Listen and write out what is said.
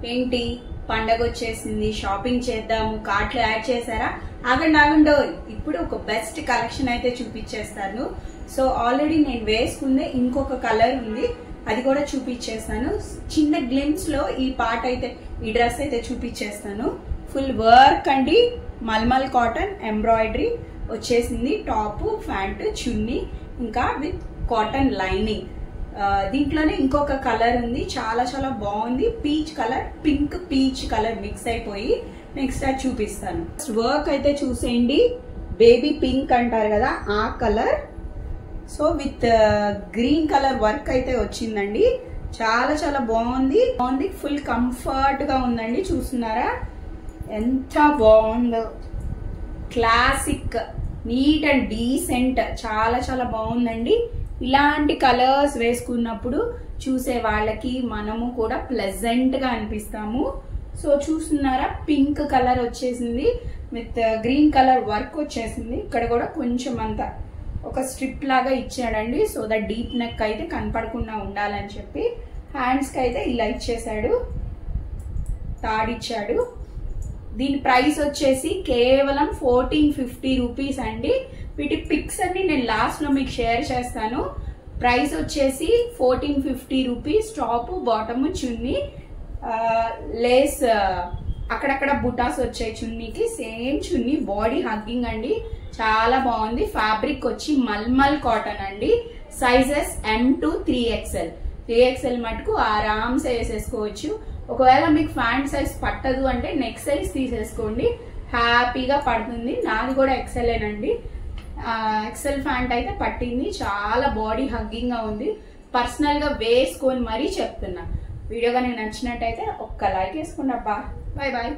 ఏంటి పండగ వచ్చేసింది, షాపింగ్ చేద్దాము, కార్ట్లో యాడ్ చేశారా? ఆగండి ఇప్పుడు ఒక బెస్ట్ కలెక్షన్ అయితే చూపించేస్తాను. సో ఆల్రెడీ నేను వేసుకుందే ఇంకొక కలర్ ఉంది, అది కూడా చూపించేస్తాను. చిన్న గ్లిమ్స్ లో ఈ పార్ట్ అయితే, ఈ డ్రెస్ అయితే చూపించేస్తాను. ఫుల్ వర్క్ అండి, మల్మల్ కాటన్ ఎంబ్రాయిడరీ వచ్చేసింది. టాప్, ప్యాంట్, చున్నీ, ఇంకా విత్ కాటన్ లైనింగ్. దీంట్లోనే ఇంకొక కలర్ ఉంది, చాలా చాలా బాగుంది. Peach colour, pink peach colour mix అయిపోయి. నెక్స్ట్ అది చూపిస్తాను. వర్క్ అయితే చూసేయండి, బేబీ పింక్ అంటారు కదా ఆ colour. So with green colour work అయితే వచ్చిందండి. చాలా చాలా బాగుంది. ఫుల్ కంఫర్ట్ గా ఉందండి. చూస్తున్నారా ఎంత బాగుందో. క్లాసిక్, నీట్ అండ్ డీసెంట్, చాలా చాలా బాగుందండి. ఇలాంటి కలర్స్ వేసుకున్నప్పుడు చూసే వాళ్ళకి మనము కూడా ప్లెజెంట్ గా అనిపిస్తాము. సో చూస్తున్నారా, పింక్ కలర్ వచ్చేసింది విత్ గ్రీన్ కలర్ వర్క్ వచ్చేసింది. ఇక్కడ కూడా కొంచెం అంత ఒక స్ట్రిప్ లాగా ఇచ్చాడండి, సో దట్ డీప్ నెక్ అయితే కనపడకుండా ఉండాలని చెప్పి. హ్యాండ్స్ కి అయితే ఇలా ఇచ్చేసాడు, తాడిచ్చాడు. దీని ప్రైస్ వచ్చేసి కేవలం 1450 రూపీస్ అండి. వీటి పిక్స్ అన్ని నేను లాస్ట్ లో మీకు షేర్ చేస్తాను. ప్రైస్ వచ్చేసి 1450 రూపీస్. టాప్, బాటమ్, చున్నీ, లేస్ అక్కడక్కడ బుటాస్ వచ్చాయి చున్నీకి. సేమ్ చున్నీ, బాడీ హగ్గింగ్ అండి, చాలా బాగుంది. ఫ్యాబ్రిక్ వచ్చి మల్మల్ కాటన్ అండి. Sizes M to 3XL. 3XL మటుకు ఆరామ్సే వేసేసుకోవచ్చు. ఒకవేళ మీకు ప్యాంట్ సైజ్ పట్టదు అంటే నెక్ సైజ్ తీసేసుకోండి, హ్యాపీగా పడుతుంది. నాది కూడా XLేనండి. XL ప్యాంట్ అయితే పట్టింది. చాలా బాడీ హగ్గింగ్ గా ఉంది. పర్సనల్ గా వేసుకొని మరీ చెప్తున్నా. వీడియో కానీ నచ్చినట్టయితే ఒక్క లైక్ వేసుకోండి అబ్బా. Bye bye.